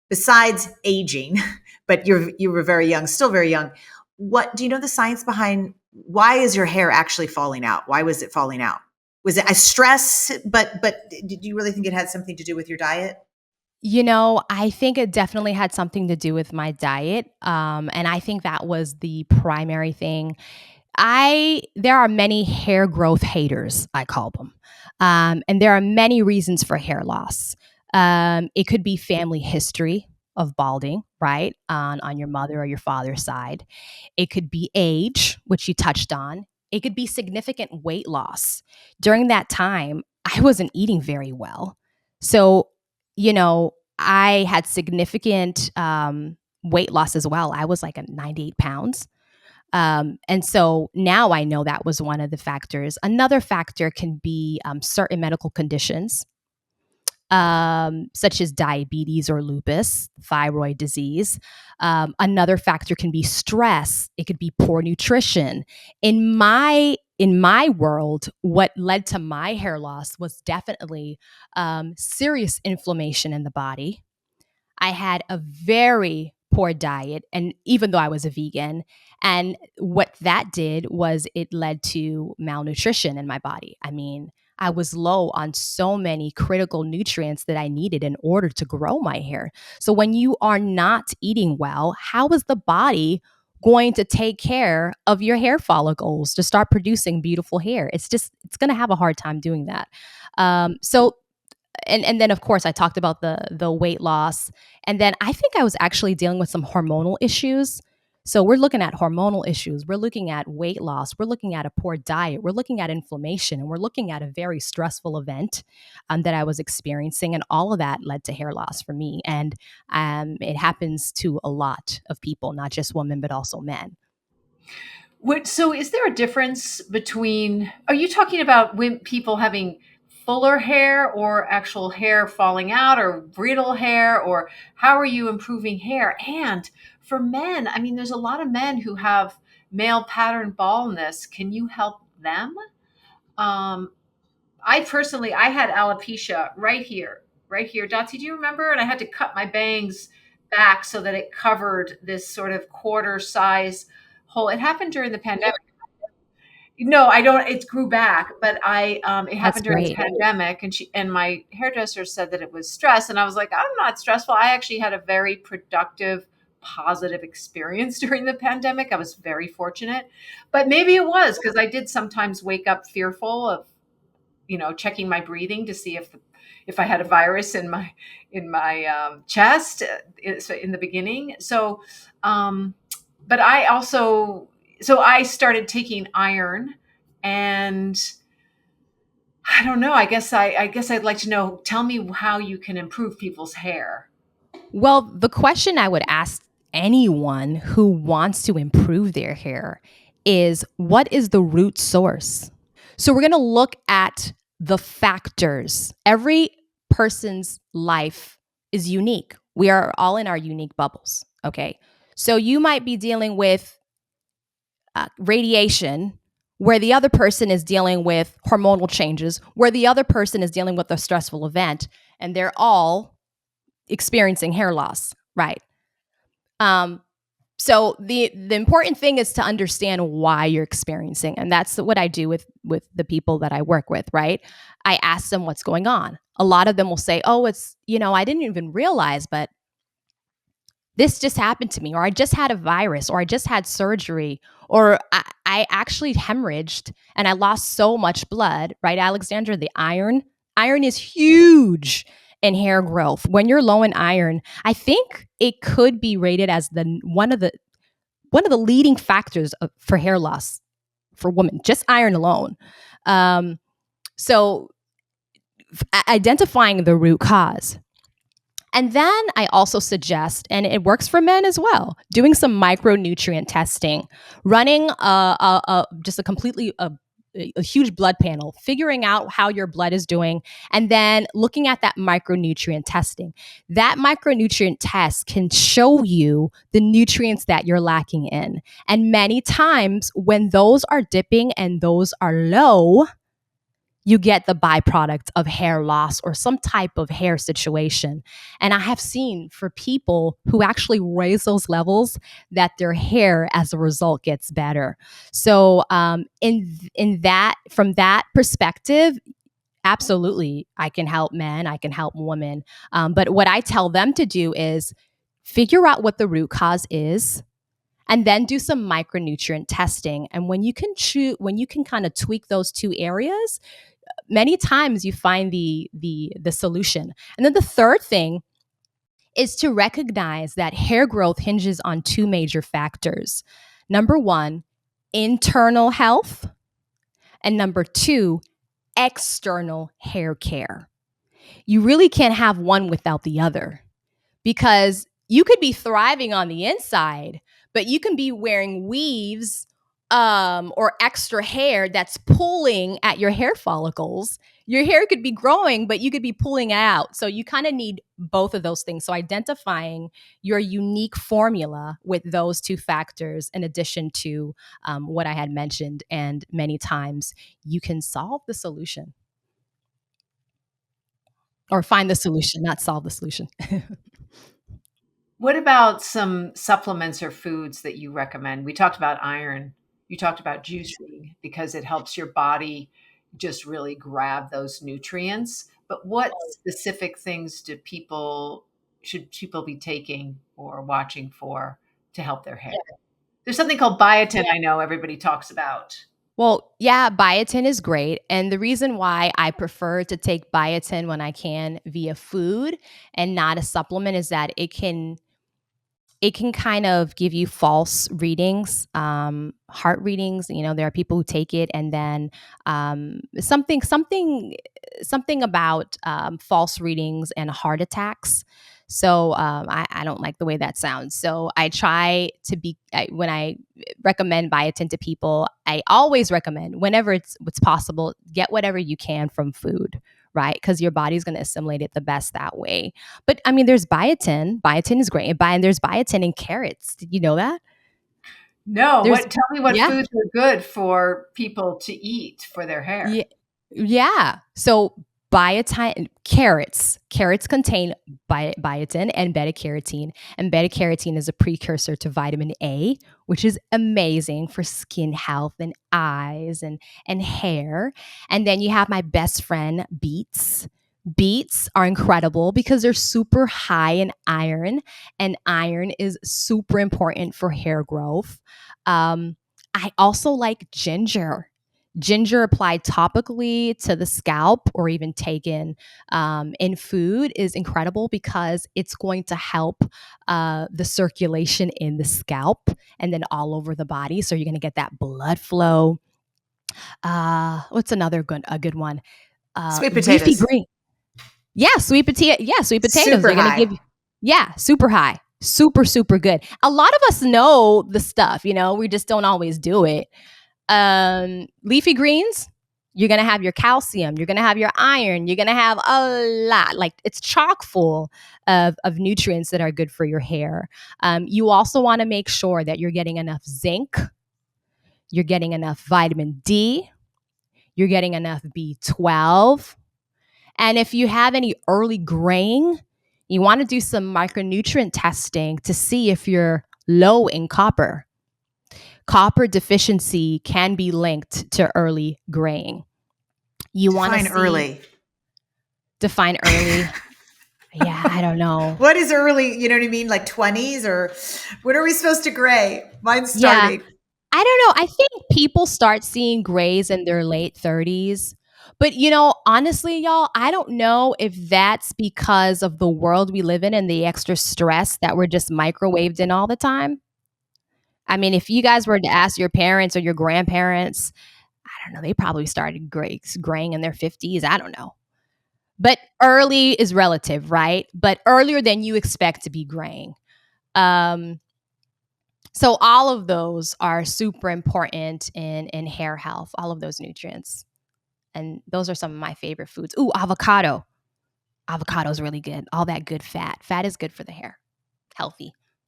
besides aging, but you were very young, still very young. What do you know the science behind why is your hair actually falling out? Why was it falling out? Was it a stress? But did you really think it had something to do with your diet? I think it definitely had something to do with my diet. And I think that was the primary thing. There are many hair growth haters, I call them. And there are many reasons for hair loss. It could be family history of balding, right? On your mother or your father's side. It could be age, which you touched on. It could be significant weight loss. During that time, I wasn't eating very well. So, I had significant weight loss as well. I was like at 98 pounds. And so now I know that was one of the factors. Another factor can be certain medical conditions, such as diabetes or lupus, thyroid disease. Another factor can be stress. It could be poor nutrition. In my world, what led to my hair loss was definitely serious inflammation in the body. I had a very poor diet, and even though I was a vegan, and what that did was it led to malnutrition in my body. I mean, I was low on so many critical nutrients that I needed in order to grow my hair. So when you are not eating well, how is the body going to take care of your hair follicles to start producing beautiful hair? It's going to have a hard time doing that. So and then of course I talked about the weight loss, and then I think I was actually dealing with some hormonal issues. So we're looking at hormonal issues, we're looking at weight loss, we're looking at a poor diet, we're looking at inflammation, and we're looking at a very stressful event that I was experiencing, and all of that led to hair loss for me. And it happens to a lot of people, not just women but also men. So is there a difference between, are you talking about when people having fuller hair or actual hair falling out or brittle hair, or how are you improving hair? And for men, I mean, there's a lot of men who have male pattern baldness. Can you help them? Um, I had alopecia right here. Dotsie, do you remember? And I had to cut my bangs back so that it covered this sort of quarter size hole. It happened during the pandemic. No, I don't. It grew back, but it That's happened during the great. pandemic, and my hairdresser said that it was stress, and I was like, I'm not stressful. I actually had a very productive, positive experience during the pandemic. I was very fortunate, but maybe it was because I did sometimes wake up fearful of, checking my breathing to see if I had a virus in my chest in the beginning. Um, but I also so I started taking iron, and I don't know. I guess I'd like to know. Tell me how you can improve people's hair. Well, the question I would ask anyone who wants to improve their hair is, what is the root source? So we're going to look at the factors. Every person's life is unique. We are all in our unique bubbles. Okay. So you might be dealing with radiation, where the other person is dealing with hormonal changes, where the other person is dealing with a stressful event, and they're all experiencing hair loss, right? Um, so the important thing is to understand why you're experiencing, and that's what I do with the people that I work with, right? I ask them what's going on. A lot of them will say, "Oh, it's, I didn't even realize, but this just happened to me, or I just had a virus, or I just had surgery, or I actually hemorrhaged and I lost so much blood," right, Alexandra? The iron is huge in hair growth. When you're low in iron, I think it could be rated as the one of the leading factors for hair loss for women, just iron alone. Um, so identifying the root cause. And then I also suggest, and it works for men as well, doing some micronutrient testing, running just a completely a huge blood panel, figuring out how your blood is doing, and then looking at that micronutrient testing. That micronutrient test can show you the nutrients that you're lacking in. And many times when those are dipping and those are low, you get the byproduct of hair loss or some type of hair situation. And I have seen for people who actually raise those levels that their hair as a result gets better. So in that, from that perspective, absolutely, I can help men, I can help women. But what I tell them to do is figure out what the root cause is, and then do some micronutrient testing. And when you can kind of tweak those two areas, many times you find the solution. And then the third thing is to recognize that hair growth hinges on two major factors. Number one, internal health, and number two, external hair care. You really can't have one without the other, because you could be thriving on the inside, but you can be wearing weaves or extra hair that's pulling at your hair follicles. Your hair could be growing, but you could be pulling out. So you kind of need both of those things. So identifying your unique formula with those two factors, in addition to what I had mentioned, and many times you can solve the solution, or find the solution, not solve the solution. What about some supplements or foods that you recommend? We talked about iron. You talked about juicing because it helps your body just really grab those nutrients. But what specific things should people be taking or watching for to help their hair? There's something called biotin I know everybody talks about. Well, yeah, biotin is great. And the reason why I prefer to take biotin when I can via food and not a supplement is that it can kind of give you false readings, heart readings. You know, there are people who take it and then something about false readings and heart attacks. So I don't like the way that sounds. So I try to when I recommend biotin to people, I always recommend, whenever it's possible, get whatever you can from food, right? Because your body's going to assimilate it the best that way. But I mean, there's biotin. Biotin is great. And there's biotin in carrots. Did you know that? No, There's tell me what Yeah. foods are good for people to eat for their hair. Yeah. Yeah. So carrots contain biotin and beta carotene, and beta carotene is a precursor to vitamin A, which is amazing for skin health and eyes and hair. And then you have my best friend, beets. Beets are incredible because they're super high in iron, and iron is super important for hair growth. I also like ginger. Ginger applied topically to the scalp, or even taken in food, is incredible because it's going to help the circulation in the scalp and then all over the body. So you're going to get that blood flow. What's a good one? Sweet Leafy potatoes. green. Yeah, sweet potato. Yeah, sweet potatoes. Super They're going to high. give you. Yeah, super high. Super, super good. A lot of us know the stuff, we just don't always do it. Leafy greens, you're going to have your calcium, you're going to have your iron, you're going to have a lot. Like, it's chock full of nutrients that are good for your hair. You also want to make sure that you're getting enough zinc, you're getting enough vitamin D, you're getting enough B12. And if you have any early graying, you want to do some micronutrient testing to see if you're low in copper. Copper deficiency can be linked to early graying. You want to define early. Yeah, I don't know. What is early? You know what I mean? Like 20s, or when are we supposed to gray? Mine's starting. Yeah, I don't know. I think people start seeing grays in their late 30s. But, honestly, y'all, I don't know if that's because of the world we live in and the extra stress that we're just microwaved in all the time. I mean, if you guys were to ask your parents or your grandparents, I don't know, they probably started graying in their 50s. I don't know. But early is relative, right? But earlier than you expect to be graying. So all of those are super important in hair health, all of those nutrients. And those are some of my favorite foods. Ooh, avocado. Avocado is really good. All that good fat. Fat is good for the hair. Healthy.